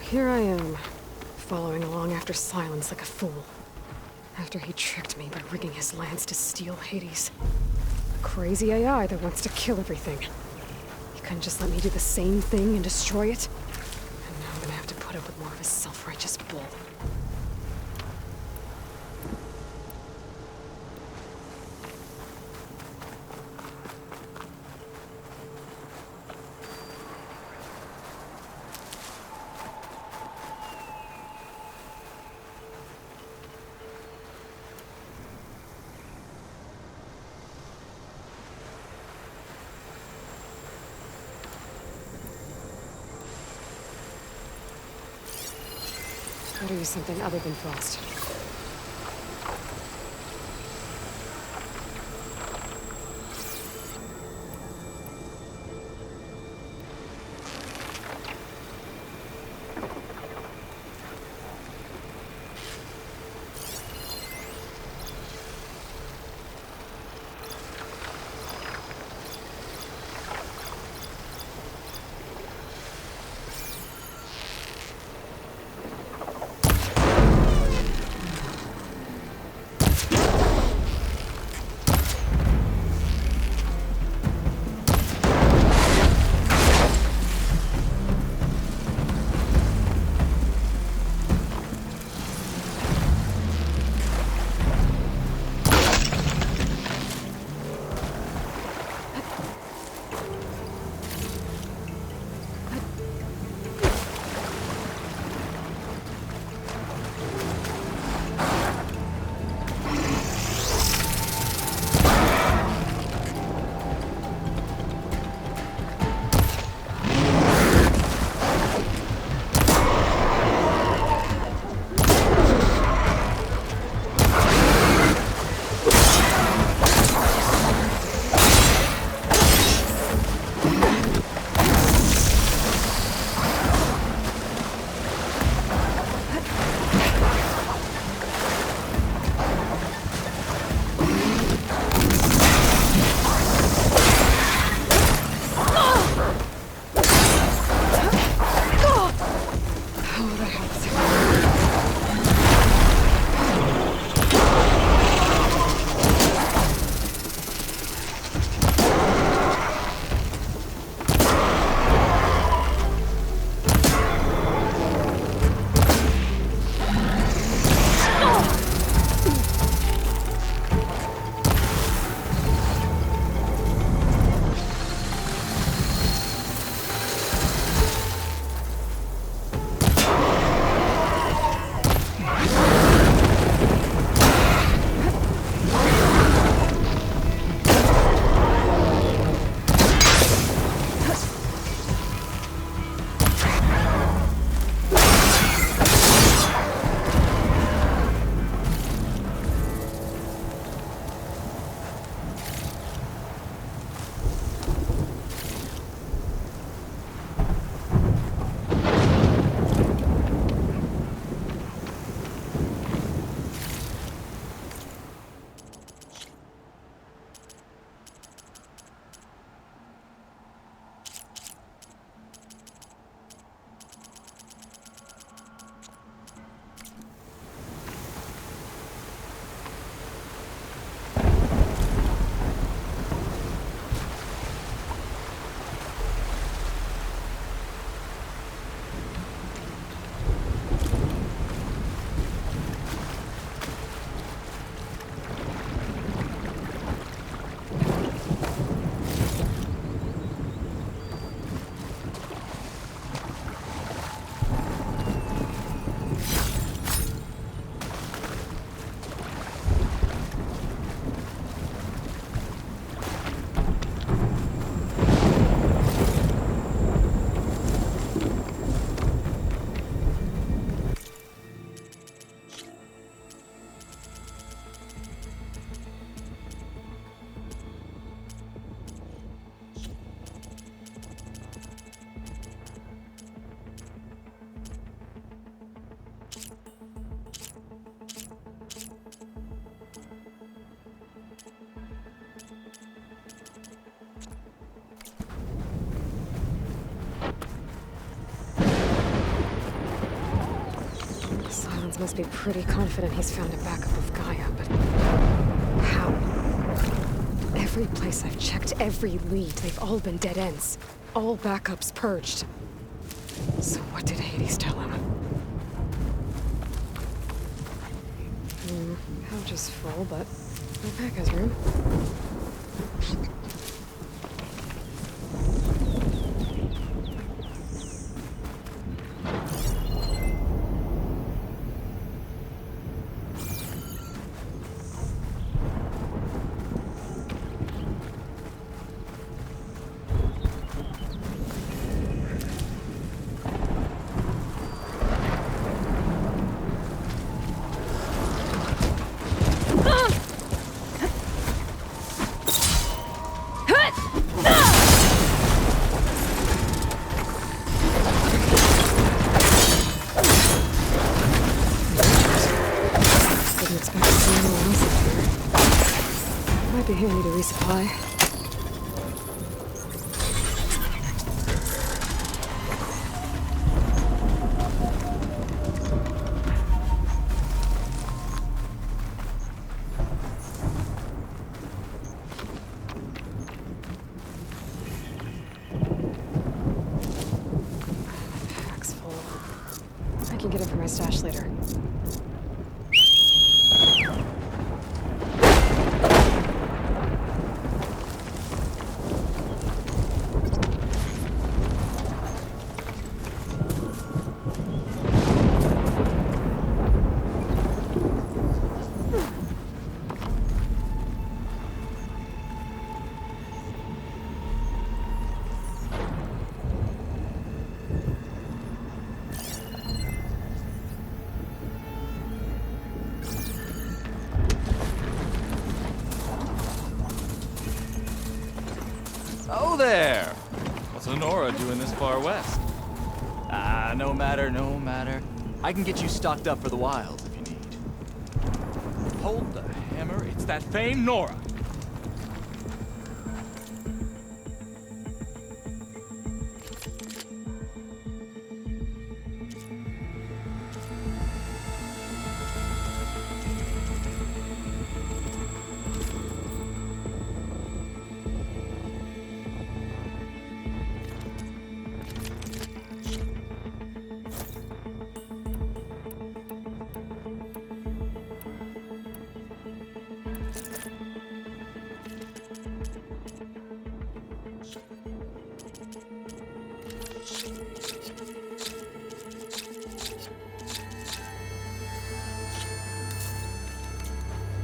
Here I am, following along after Silence like a fool. After he tricked me by rigging his lance to steal Hades. A crazy AI that wants to kill everything. He couldn't just let me do the same thing and destroy it? And now I'm gonna have to put up with more of his self-righteous bull. Gotta use something other than frost. Silence must be pretty confident he's found a backup of Gaia, but how? Every place I've checked, every lead, they've all been dead ends. All backups purged. So what did Hades tell him? Pouch is full, but my pack has room. Might be handy to resupply. Pack's full. I can get it from my stash later. Oh there! What's Nora doing this far west? No matter, no matter. I can get you stocked up for the wilds if you need. Hold the hammer, it's that famed Nora!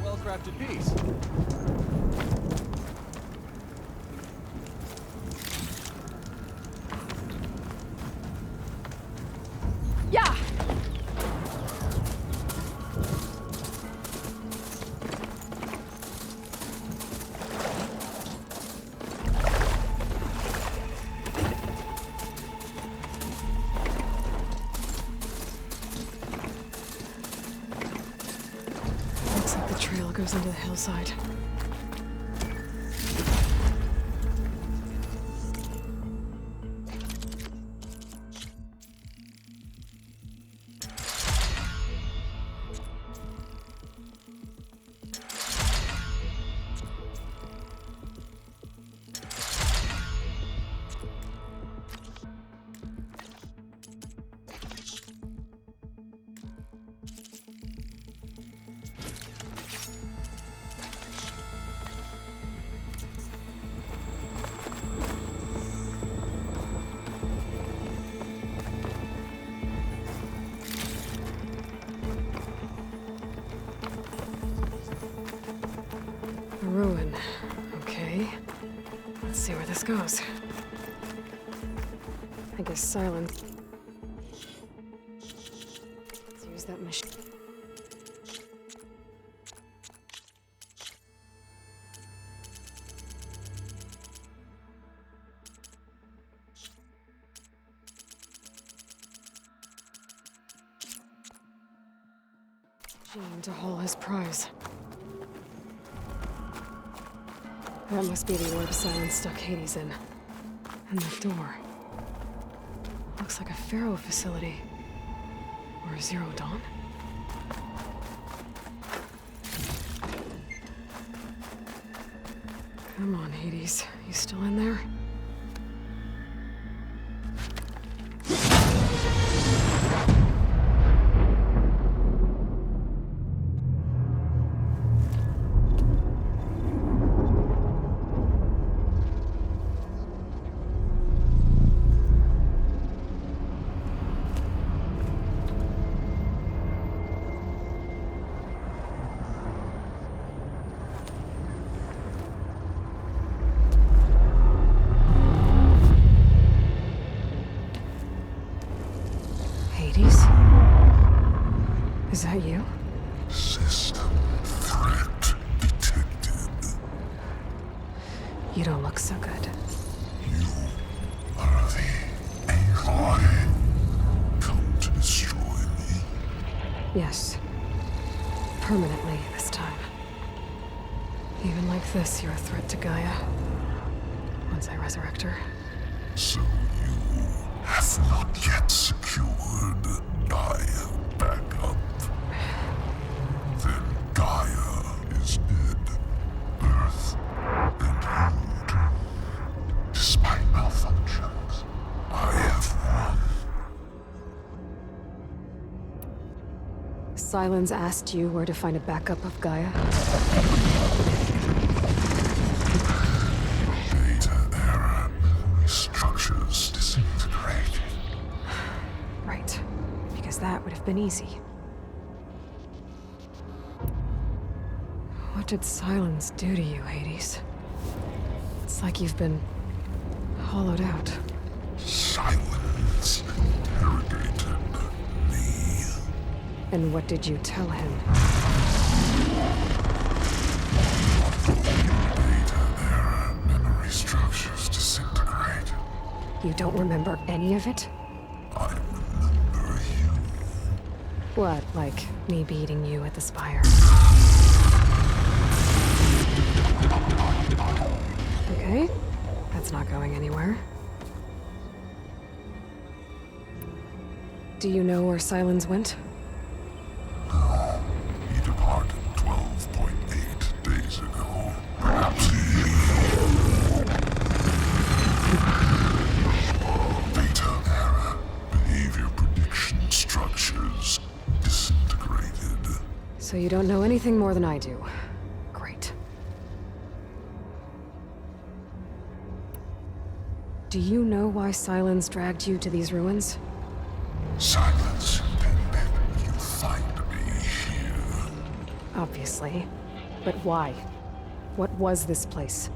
Well-crafted piece. Yeah! Looks like the trail goes into the hillside. A ruin. Okay. Let's see where this goes. I guess silence. Let's use that machine. Gene to haul his prize. That must be the orb Silence stuck Hades in. And that door. Looks like a Pharaoh facility. Or a Zero Dawn? Come on, Hades. You still in there? Hades? Is that you? System threat detected. You don't look so good. You are the AI come to destroy me. Yes. Permanently this time. Even like this, you're a threat to Gaia. Once I resurrect her. So you have not yet secured Gaia back up. Then Gaia is dead. Earth and you too. Despite malfunctions, I have won. Sylens asked you where to find a backup of Gaia? Data error, memory structures disintegrated. Right. Because that would have been easy. What did Sylens do to you, Hades? It's like you've been hollowed out. Silence interrogated me. And what did you tell him? Data error, memory structures disintegrated. You don't remember any of it? I remember you. What, like me beating you at the Spire? Okay, that's not going anywhere. Do you know where Sylens went? He departed 12.8 days ago. Perhaps he... Data error, behavior prediction structures disintegrated. So you don't know anything more than I do. Great. Do you know why Sylens dragged you to these ruins? Silence intended you find me here. Obviously. But why? What was this place?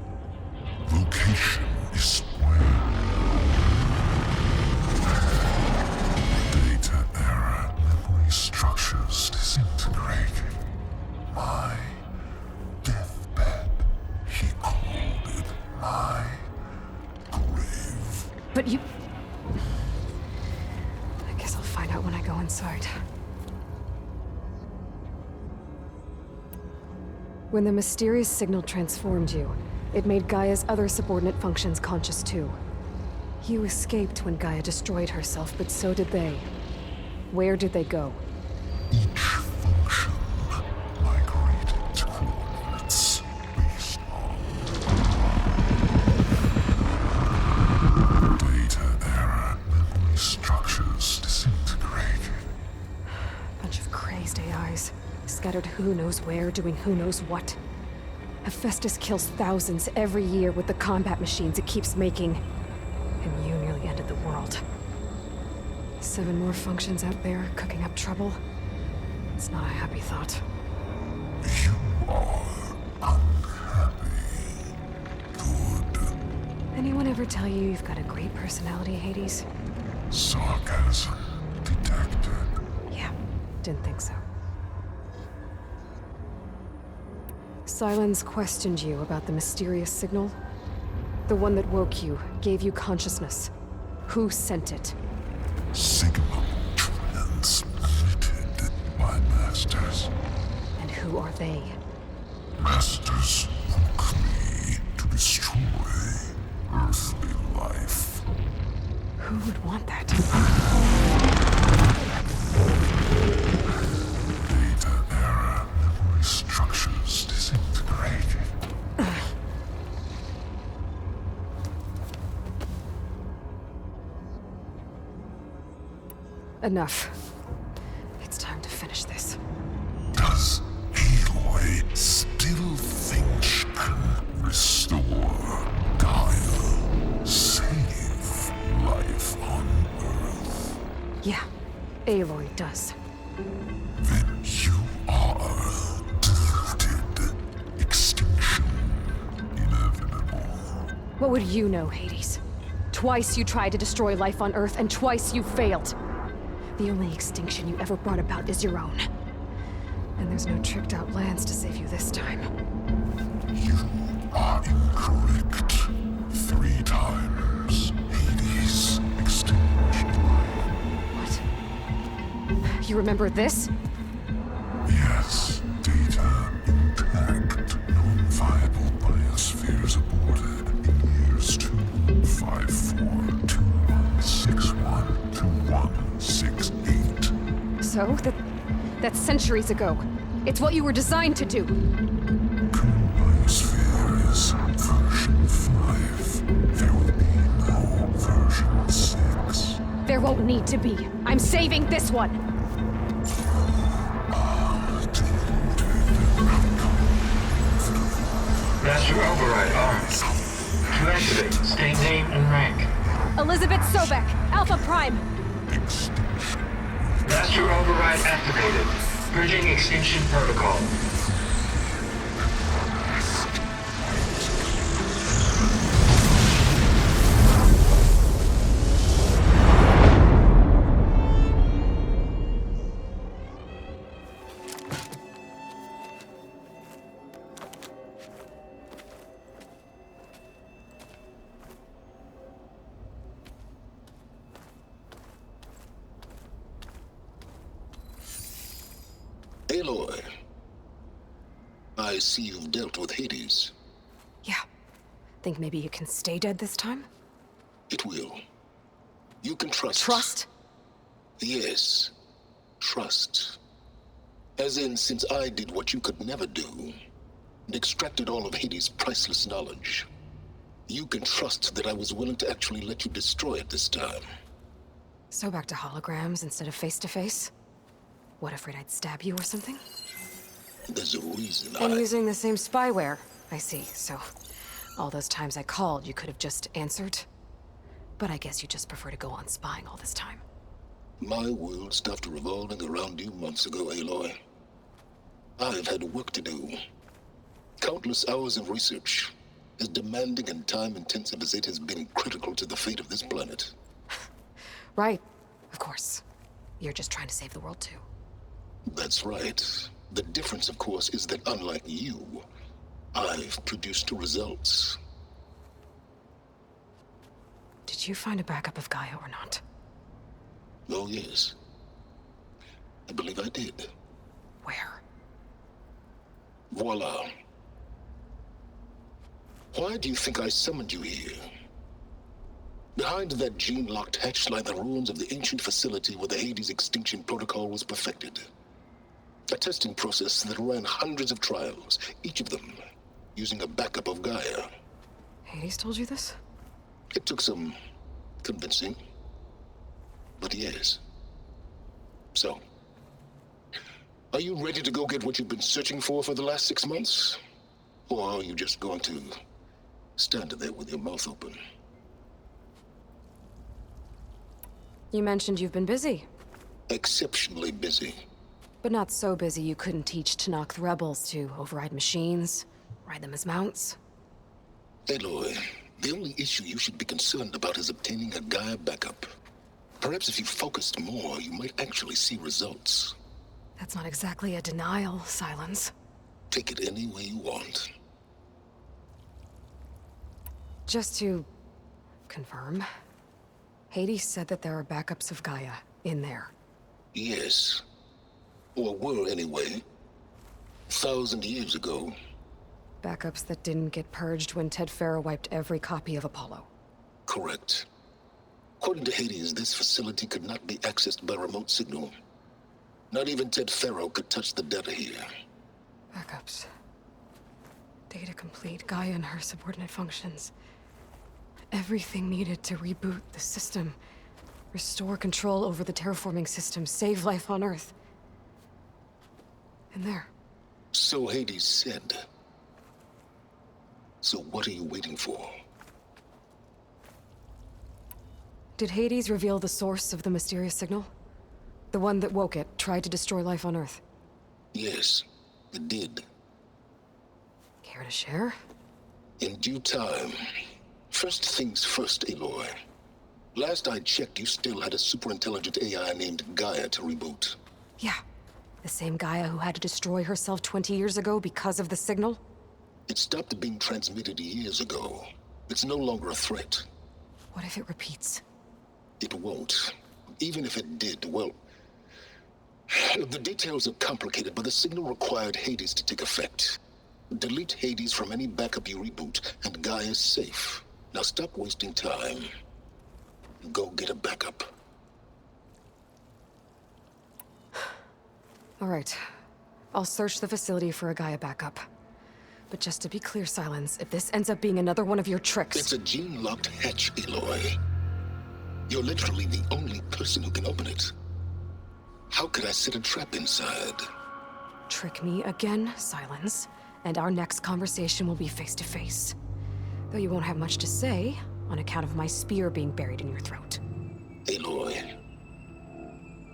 Location is where data error, memory structures disintegrated. My deathbed, he called it my grave. But you... I guess I'll find out when I go inside. When the mysterious signal transformed you, it made Gaia's other subordinate functions conscious too. You escaped when Gaia destroyed herself, but so did they. Where did they go? Each function migrated to coordinates based on data error, memory structures disintegrated. Bunch of crazed AIs, scattered who knows where, doing who knows what. Hephaestus kills thousands every year with the combat machines it keeps making. And you nearly ended the world. 7 more functions out there, cooking up trouble. It's not a happy thought. You are unhappy. Good. Anyone ever tell you you've got a great personality, Hades? Sarcasm detected. Yeah, didn't think so. Sylens questioned you about the mysterious signal. The one that woke you, gave you consciousness. Who sent it? Signal transmitted by masters. And who are they? Masters woke me to destroy earthly life. Who would want that? Data error, memory structures disintegrated. Enough. It's time to finish this. Does Aloy still think she can restore Gaia? Save life on Earth? Yeah, Aloy does. Then you are deluded. Extinction inevitable. What would you know, Hades? Twice you tried to destroy life on Earth, and twice you failed. The only extinction you ever brought about is your own. And there's no tricked-out lands to save you this time. You are incorrect. 3 times. Hades extinguished life. What? You remember this? Yes, data intact. Non-viable biospheres aborted in years 254, 2161, 2168. So, that's centuries ago. It's what you were designed to do. Current biosphere is version 5. There will be no version 6. There won't need to be. I'm saving this one! Master override armed. To activate, state name and rank. Elizabeth Sobek, Alpha Prime! Master override activated. Bridging extinction protocol. Aloy, I see you've dealt with Hades. Yeah. Think maybe you can stay dead this time? It will. You can trust. Trust? Yes. Trust. As in, since I did what you could never do, and extracted all of Hades' priceless knowledge, you can trust that I was willing to actually let you destroy it this time. So back to holograms instead of face-to-face? What, afraid I'd stab you or something? There's a reason And using the same spyware. I see, so... all those times I called, you could have just answered? But I guess you just prefer to go on spying all this time. My world stopped revolving around you months ago, Aloy. I've had work to do. Countless hours of research, as demanding and time-intensive as it has been critical to the fate of this planet. Right, of course. You're just trying to save the world, too. That's right. The difference, of course, is that unlike you, I've produced results. Did you find a backup of Gaia or not? Oh, yes. I believe I did. Where? Voila. Why do you think I summoned you here? Behind that gene-locked hatch lie the ruins of the ancient facility where the Hades extinction protocol was perfected. A testing process that ran hundreds of trials, each of them using a backup of Gaia. Hades told you this? It took some convincing, but yes. So, are you ready to go get what you've been searching for the last 6 months? Or are you just going to stand there with your mouth open? You mentioned you've been busy. Exceptionally busy. But not so busy you couldn't teach Tenakth the rebels to override machines, ride them as mounts. Aloy, the only issue you should be concerned about is obtaining a Gaia backup. Perhaps if you focused more, you might actually see results. That's not exactly a denial, Silence. Take it any way you want. Just to confirm, Hades said that there are backups of Gaia in there. Yes. Or were anyway. 1,000 years ago. Backups that didn't get purged when Ted Faro wiped every copy of Apollo. Correct. According to Hades, this facility could not be accessed by remote signal. Not even Ted Faro could touch the data here. Backups. Data complete, Gaia and her subordinate functions. Everything needed to reboot the system. Restore control over the terraforming system, save life on Earth. And there. So Hades said. So what are you waiting for? Did Hades reveal the source of the mysterious signal? The one that woke it, tried to destroy life on Earth? Yes, it did. Care to share? In due time. First things first, Aloy. Last I checked, you still had a superintelligent AI named Gaia to reboot. Yeah. The same Gaia who had to destroy herself 20 years ago because of the signal? It stopped being transmitted years ago. It's no longer a threat. What if it repeats? It won't. Even if it did, well... The details are complicated, but the signal required Hades to take effect. Delete Hades from any backup you reboot, and Gaia's safe. Now stop wasting time. Go get a backup. All right. I'll search the facility for a Gaia backup. But just to be clear, Silence, if this ends up being another one of your tricks... It's a gene-locked hatch, Aloy. You're literally the only person who can open it. How could I set a trap inside? Trick me again, Silence, and our next conversation will be face-to-face. Though you won't have much to say, on account of my spear being buried in your throat. Aloy,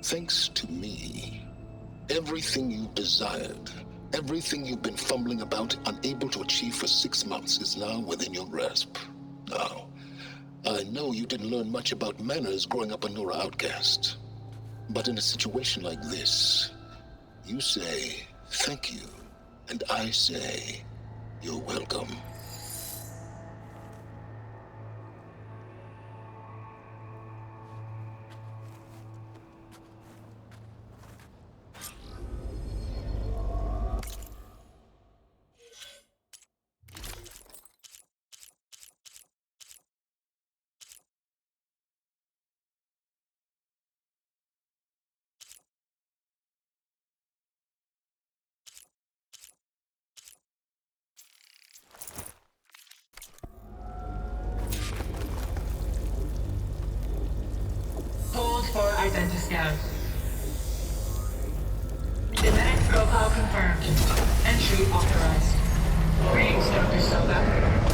thanks to me, everything you've desired, everything you've been fumbling about, unable to achieve for 6 months, is now within your grasp. Now, I know you didn't learn much about manners growing up a Nora outcast. But in a situation like this, you say, thank you, and I say, you're welcome. Hold for identiscan. Genetic profile confirmed. Entry authorized. Greetings, Dr. Soga.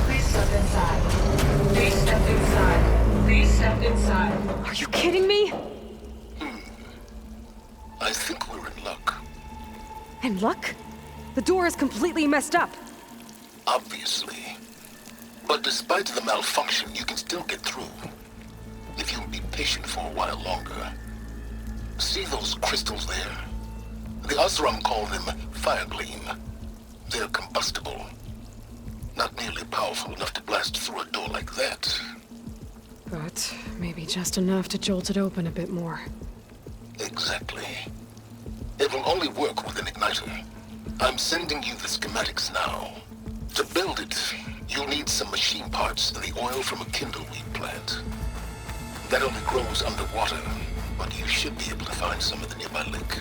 Please step inside. Please step inside. Please step inside. Are you kidding me? I think we're in luck. And luck? The door is completely messed up. Obviously. But despite the malfunction, you can still get through. If you'll be patient for a while longer. See those crystals there? The Oseram call them Firegleam. They're combustible. Not nearly powerful enough to blast through a door like that. But maybe just enough to jolt it open a bit more. Exactly. It will only work with an igniter. I'm sending you the schematics now. To build it, you'll need some machine parts and the oil from a kindleweed plant. That only grows underwater, but you should be able to find some at the nearby lake.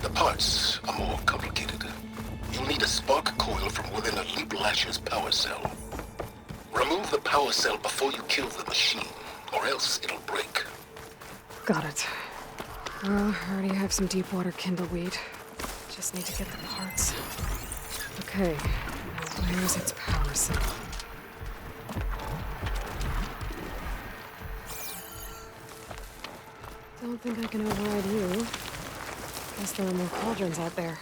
The parts are more complicated. You'll need a spark coil from within a Leap Lasher's power cell. Remove the power cell before you kill the machine, or else it'll break. Got it. Well, I already have some deep water kindleweed. Just need to get the parts. Okay, now where's its power cell? Don't think I can override you. Guess there are more cauldrons out there.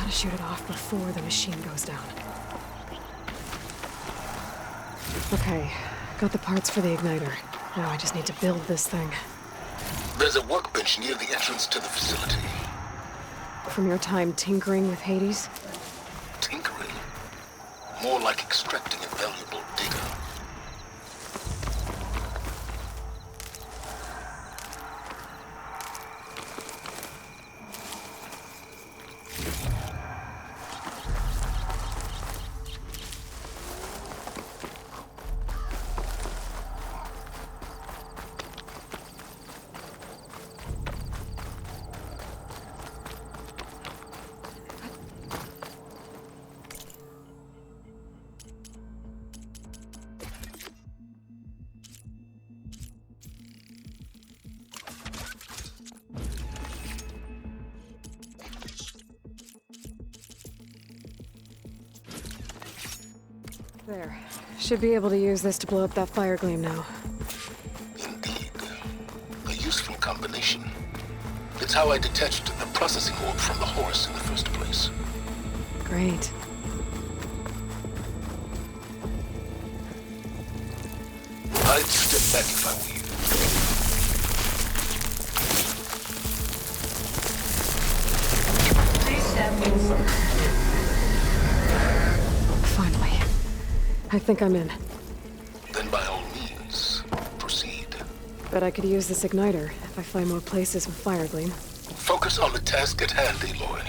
Shoot it off before the machine goes down. Okay, got the parts for the igniter. Now I just need to build this thing. There's a workbench near the entrance to the facility. From your time tinkering with Hades? Tinkering? More like extracting invaluable data. There. Should be able to use this to blow up that fire gleam now. Indeed. A useful combination. It's how I detached the processing orb from the horse in the first place. Great. I'd step back if I were you. Please step inside. Finally. I think I'm in. Then by all means, proceed. Bet I could use this igniter if I find more places with fire gleam. Focus on the task at hand, Aloy.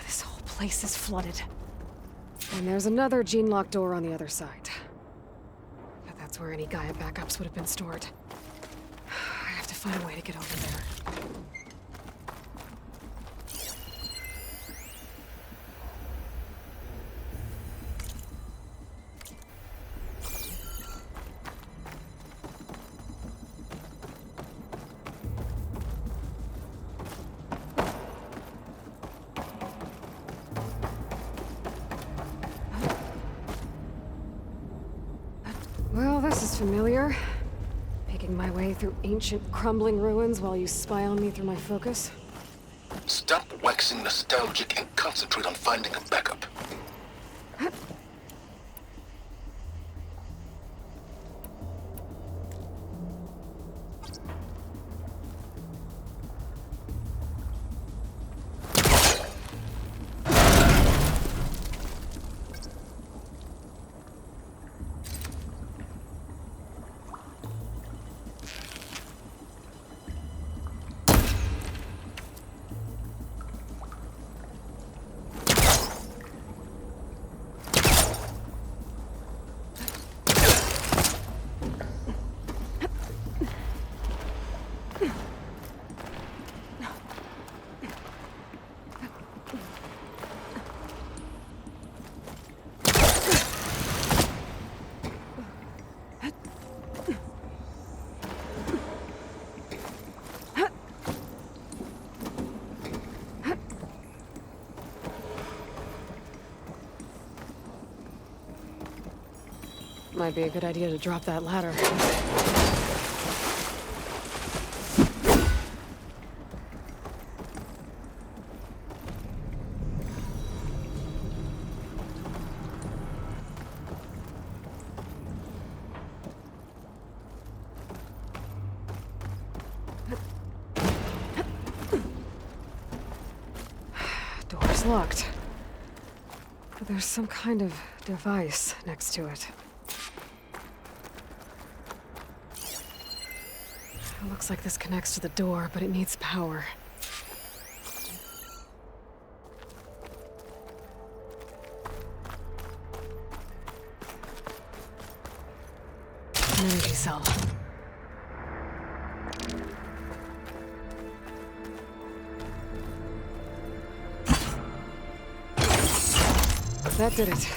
This whole place is flooded. And there's another gene-locked door on the other side. But that's where any Gaia backups would have been stored. I have to find a way to get over there. Well, this is familiar. Making my way through ancient, crumbling ruins while you spy on me through my focus. Stop waxing nostalgic and concentrate on finding a backup. Might be a good idea to drop that ladder. Door's locked. But there's some kind of device next to it. It looks like this connects to the door, but it needs power. An energy cell. That did it.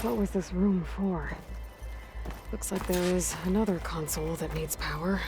What was this room for? Looks like there is another console that needs power.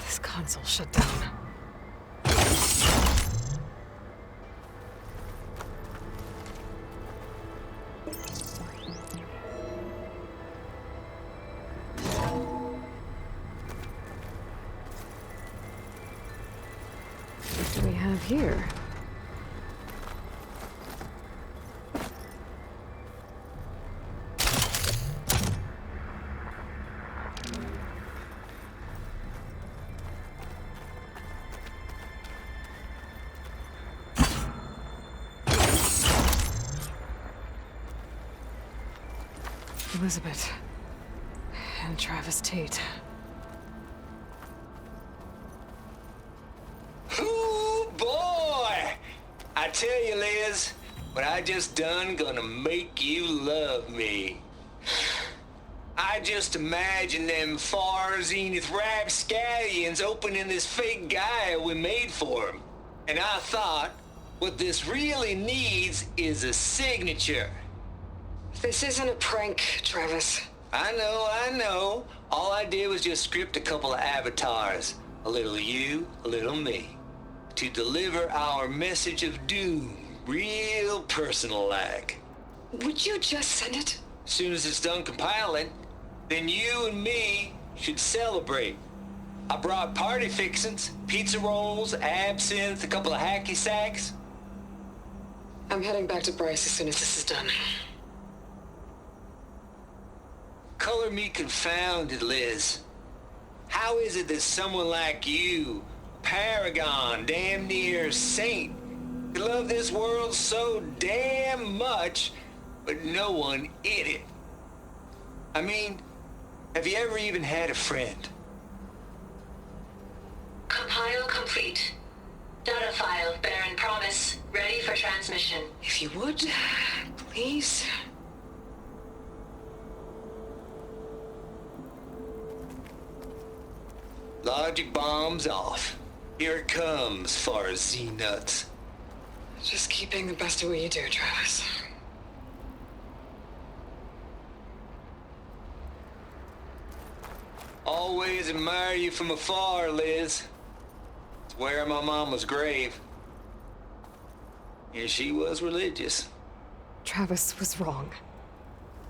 This console shut down. What do we have here? Elizabeth and Travis Tate. Ooh, boy! I tell you, Liz, what I just done gonna make you love me. I just imagine them far zenith rapscallions opening this fake guy we made for him. And I thought, what this really needs is a signature. This isn't a prank, Travis. I know. All I did was just script a couple of avatars. A little you, a little me. To deliver our message of doom, real personal-like. Would you just send it? As soon as it's done compiling, then you and me should celebrate. I brought party fixins, pizza rolls, absinthe, a couple of hacky sacks. I'm heading back to Bryce as soon as this is done. Color me confounded, Liz. How is it that someone like you, paragon, damn near saint, could love this world so damn much, but no one in it? I mean, have you ever even had a friend? Compile complete. Data file, Baron Promise, ready for transmission. If you would, please. Logic bombs off. Here it comes, far as Z-nuts. Just keep being the best at what you do, Travis. Always admire you from afar, Liz. It's where my mama's grave. And she was religious. Travis was wrong.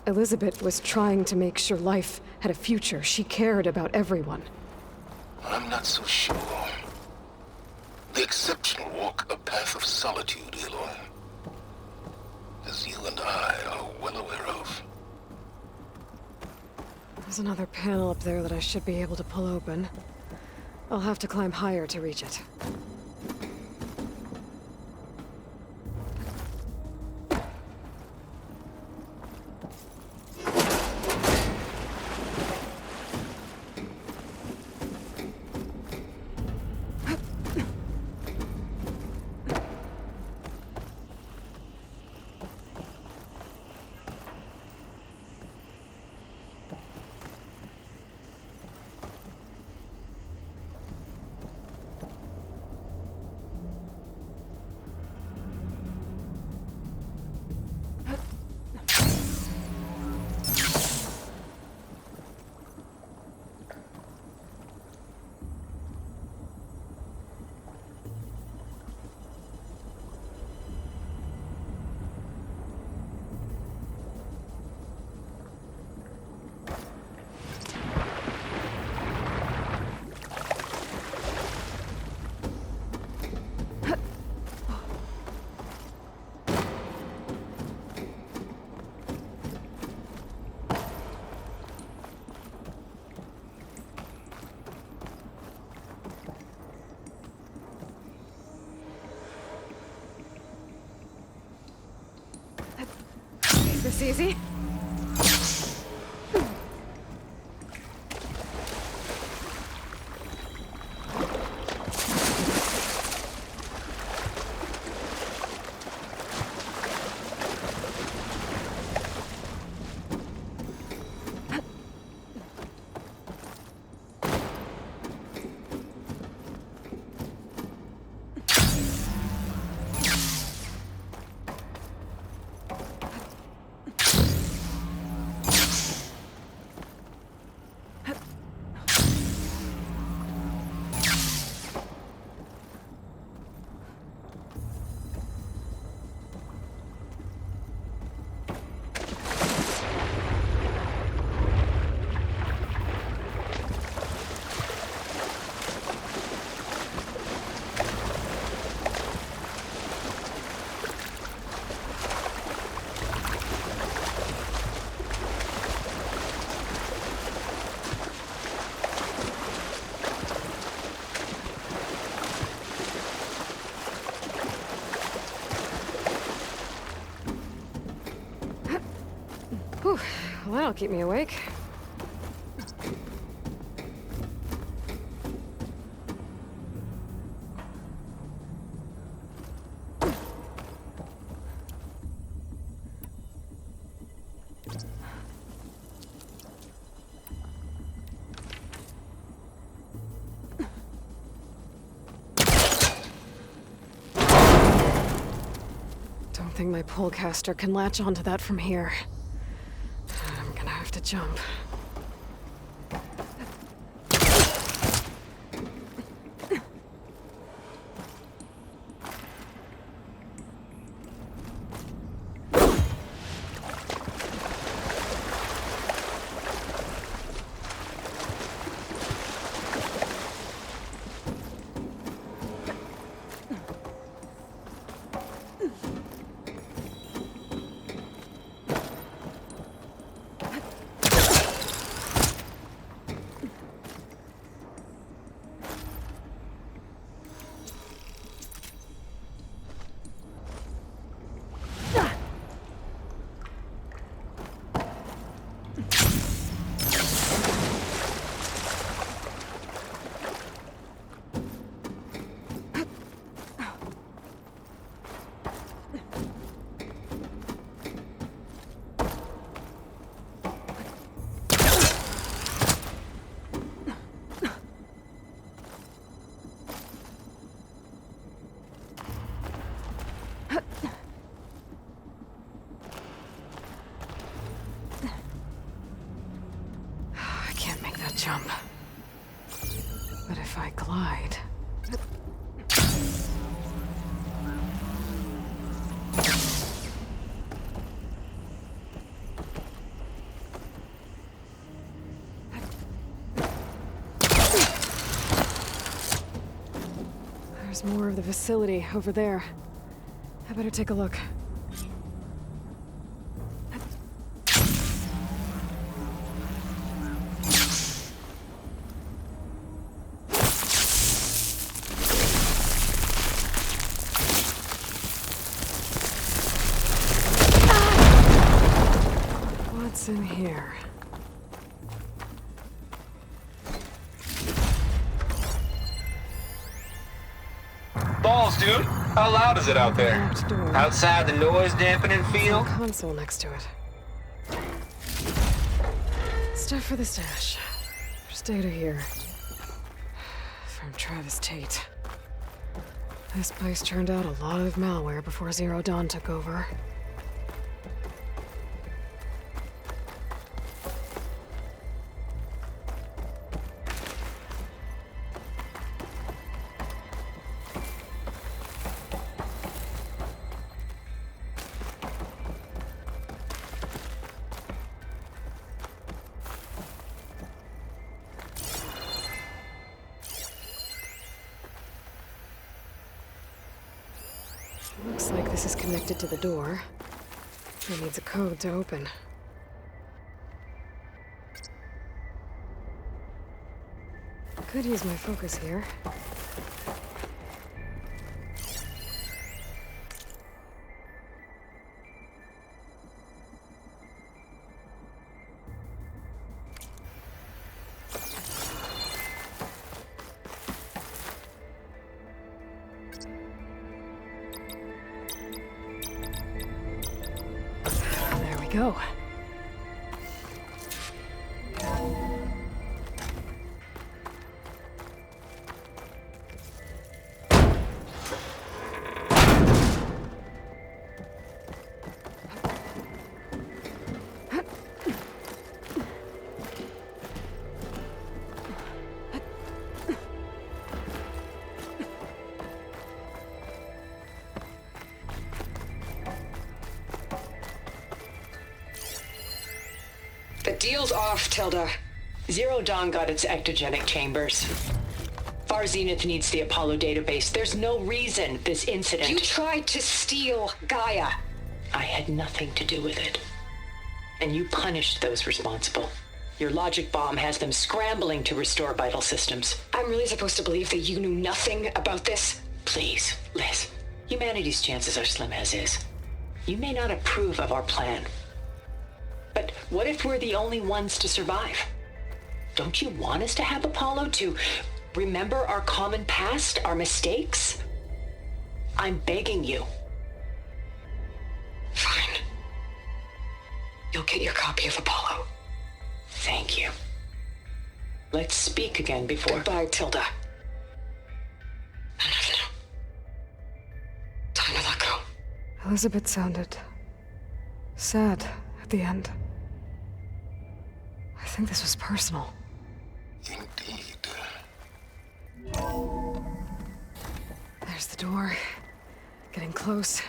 Elizabeth was trying to make sure life had a future. She cared about everyone. I'm not so sure. The exceptional walk a path of solitude, Aloy. As you and I are well aware of. There's another panel up there that I should be able to pull open. I'll have to climb higher to reach it. was easy. Whew. Well, that'll keep me awake. Don't think my polecaster can latch onto that from here. I'm gonna have to jump. I can't make that jump. But if I glide... There's more of the facility over there. I better take a look. What's in here? Balls, dude. How loud is it out there? Locked door. Outside the noise dampening field? Console next to it. Stuff for the stash. There's data here. From Travis Tate. This place churned out a lot of malware before Zero Dawn took over. Looks like this is connected to the door. It needs a code to open. Could use my focus here. go. The deal's off, Tilda. Zero Dawn got its ectogenic chambers. Far Zenith needs the Apollo database. There's no reason this incident... You tried to steal Gaia. I had nothing to do with it. And you punished those responsible. Your logic bomb has them scrambling to restore vital systems. I'm really supposed to believe that you knew nothing about this? Please, Liz. Humanity's chances are slim as is. You may not approve of our plan. But what if we're the only ones to survive? Don't you want us to have Apollo to remember our common past, our mistakes? I'm begging you. Fine. You'll get your copy of Apollo. Thank you. Let's speak again before... Goodbye, Tilda. Enough it. Time to let go. Elizabeth sounded sad at the end. I think this was personal. Indeed. There's the door. Getting close.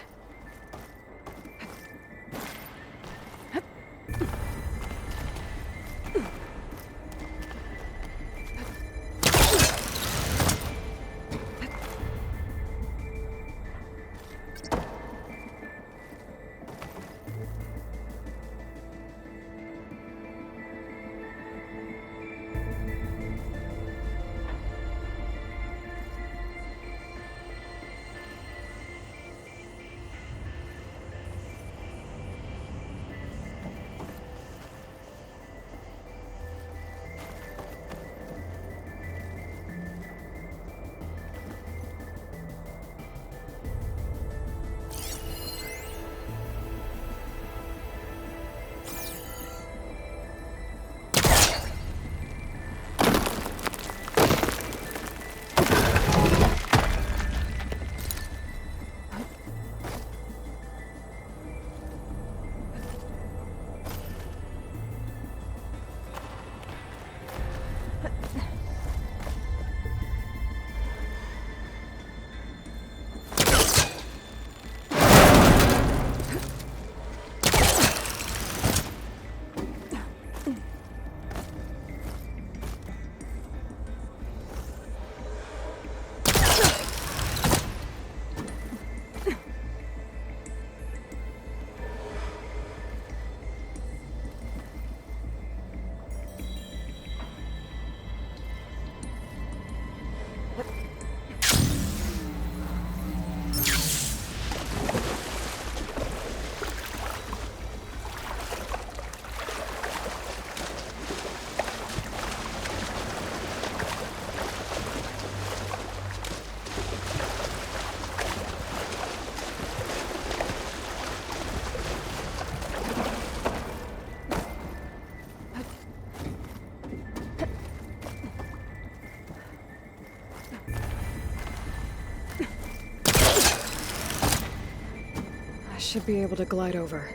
Should be able to glide over.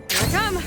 Here I come!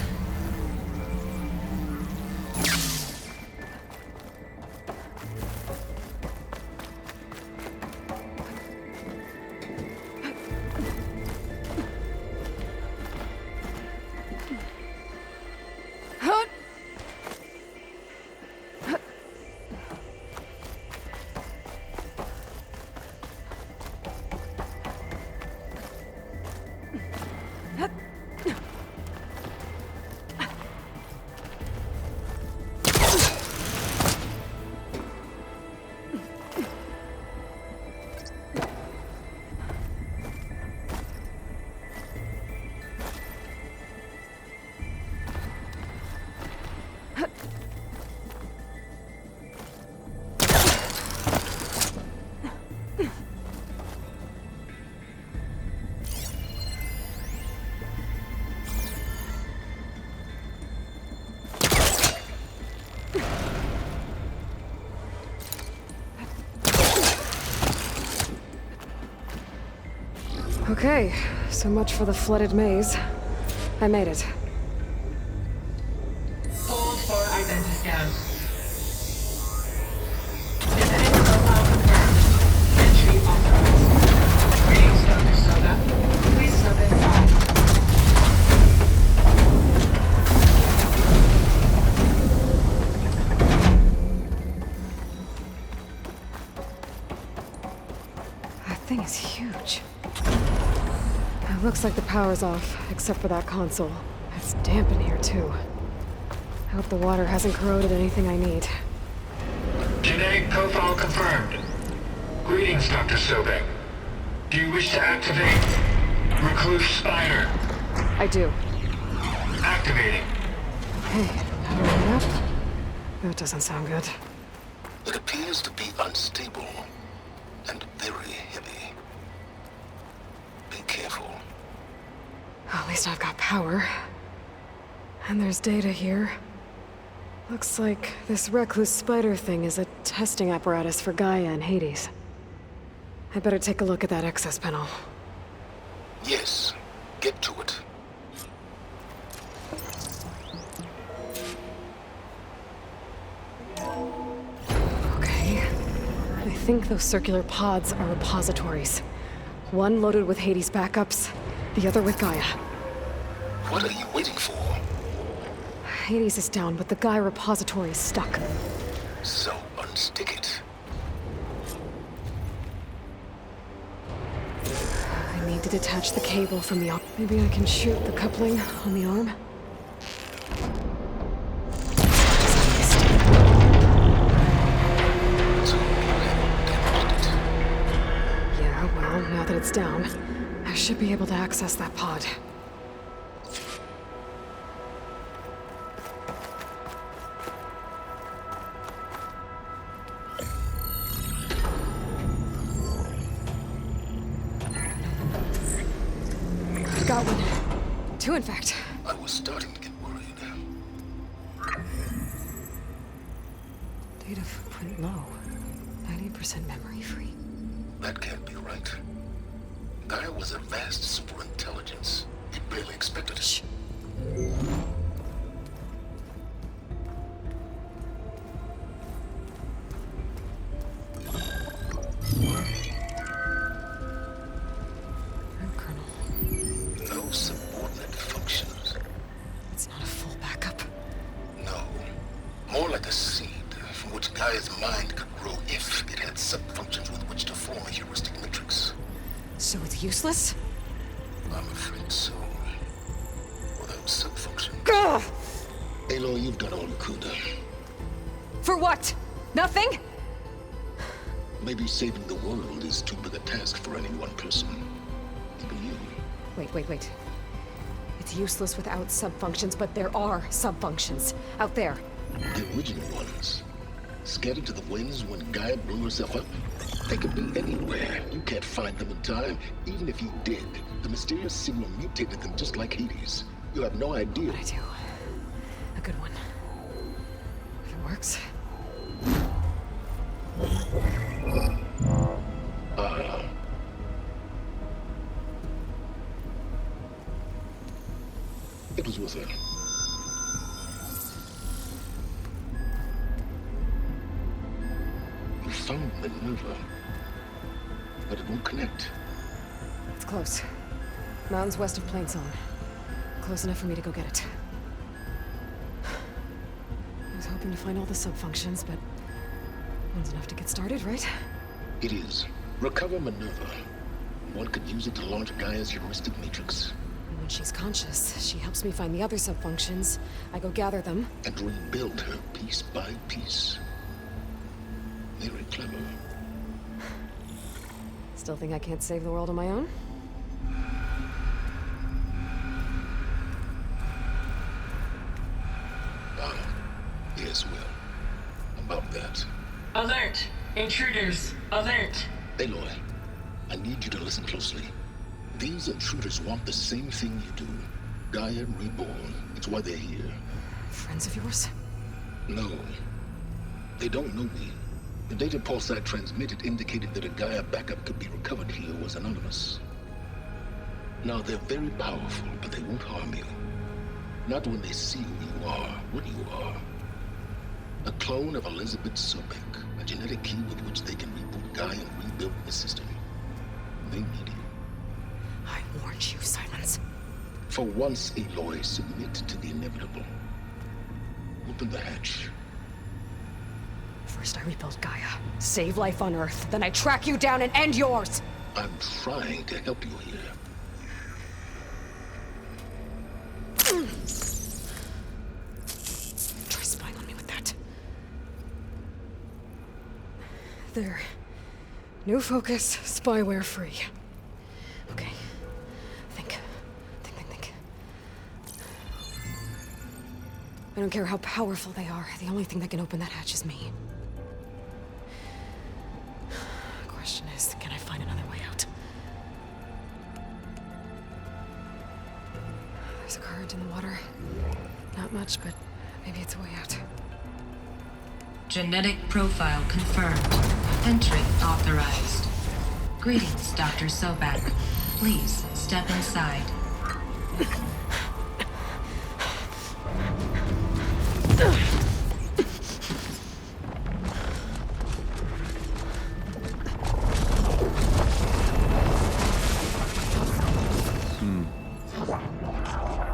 Okay, so much for the flooded maze. I made it. Hold for identiscan. Genetic profile confirmed. Entry authorized. Greetings, Dr. Soda. Please step inside. That thing is huge. It looks like the power's off, except for that console. It's damp in here, too. I hope the water hasn't corroded anything I need. Genetic profile confirmed. Greetings, Dr. Sobek. Do you wish to activate Recluse Spider? I do. Activating. Hey, powering up? That doesn't sound good. It appears to be unstable and very heavy. Be careful. At least I've got power. And there's data here. Looks like this Recluse Spider thing is a testing apparatus for Gaia and Hades. I'd better take a look at that access panel. Yes, get to it. Okay. I think those circular pods are repositories. One loaded with Hades backups, the other with Gaia. What are you waiting for? Hades is down, but the Gaia repository is stuck. So unstick it. I need to detach the cable from the arm. Maybe I can shoot the coupling on the arm? So you have damaged it. Yeah, well, now that it's down, I should be able to access that pod. I've got one. Two, in fact. I was starting to get worried. Data footprint low. 90% memory free. That can't be right. Gaia was a vast superintelligence. It barely expected it. Shh. Colonel, No subordinate functions. it's not a full backup. No. More like a seed from which Gaia's mind could grow if it had subfunctions with which to form a heuristic matrix. So it's useless? I'm afraid so. Without subfunction. Gah! Aloy, you've done all you could. For what? Nothing? Maybe saving the world is too big a task for any one person. Even you. Wait. It's useless without subfunctions, but there are subfunctions out there. The original ones. Scattered to the winds when Gaia blew herself up. They could be anywhere. You can't find them in time. Even if you did, the mysterious signal mutated them just like Hades. You have no idea. I do. A good one. If it works. It was with her. You found Minerva, but it won't connect. It's close. Mountains west of Plainsong. Close enough for me to go get it. I was hoping to find all the subfunctions, but one's enough to get started, right? It is. Recover Minerva. One could use it to launch Gaia's heuristic matrix. And when she's conscious, she helps me find the other subfunctions. I go gather them. And rebuild her piece by piece. Very clever. Still think I can't save the world on my own? Yes, well. About that. Alert! Intruders! Alert! Aloy, I need you to listen closely. These intruders want the same thing you do. Gaia reborn. It's why they're here. Friends of yours? No. They don't know me. The data pulse I transmitted indicated that a Gaia backup could be recovered here was anonymous. Now, they're very powerful, but they won't harm you. Not when they see who you are, what you are. A clone of Elizabeth Sobek, a genetic key with which they can reboot Gaia and rebuild the system. They need you. I warned you, Silence. For once, Aloy, submit to the inevitable. Open the hatch. First I rebuild Gaia, save life on Earth, then I track you down and end yours! I'm trying to help you here. Try spying on me with that. There. New focus, spyware free. Okay. Think. I don't care how powerful they are. The only thing that can open that hatch is me. Question is, can I find another way out? There's a current in the water. Not much, but maybe it's a way out. Genetic profile confirmed. Entry authorized. Greetings, Dr. Sobek. Please step inside.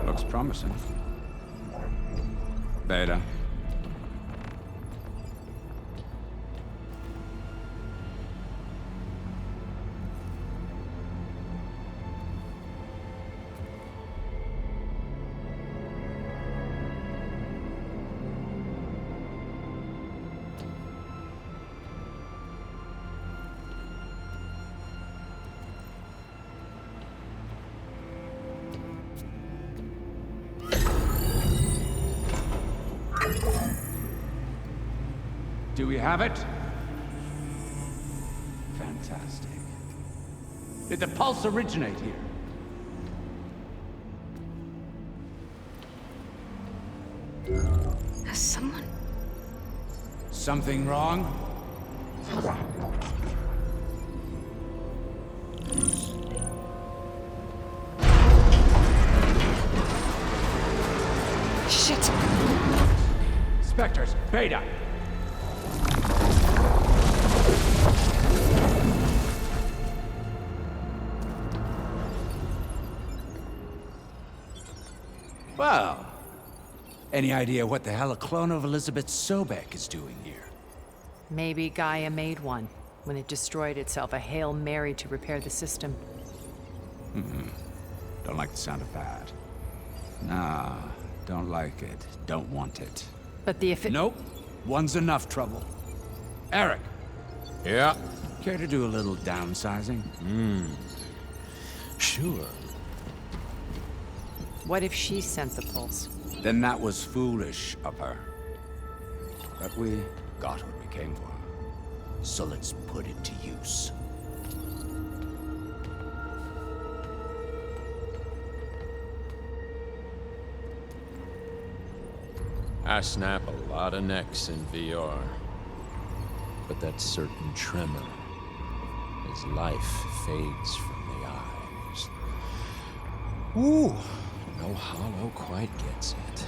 Looks promising. Beta. Do we have it? Fantastic. Did the pulse originate here? Has someone... Something wrong? Shit! Spectres, Beta! Well, any idea what the hell a clone of Elizabeth Sobek is doing here? Maybe Gaia made one when it destroyed itself, a Hail Mary to repair the system. Don't like the sound of that. Nah, don't like it. Don't want it. But the Nope. One's enough trouble. Eric. Yeah? Care to do a little downsizing? Sure. What if she sent the pulse? Then that was foolish of her. But we got what we came for. So let's put it to use. I snap a lot of necks in VR. But that certain tremor as life fades from the eyes. Ooh, no hollow quite gets it.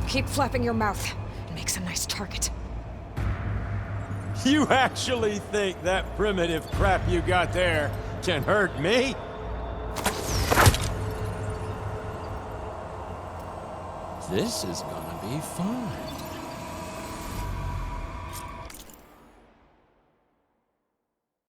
Keep flapping your mouth. It makes a nice target. You actually think that primitive crap you got there can hurt me? This is gonna be fun.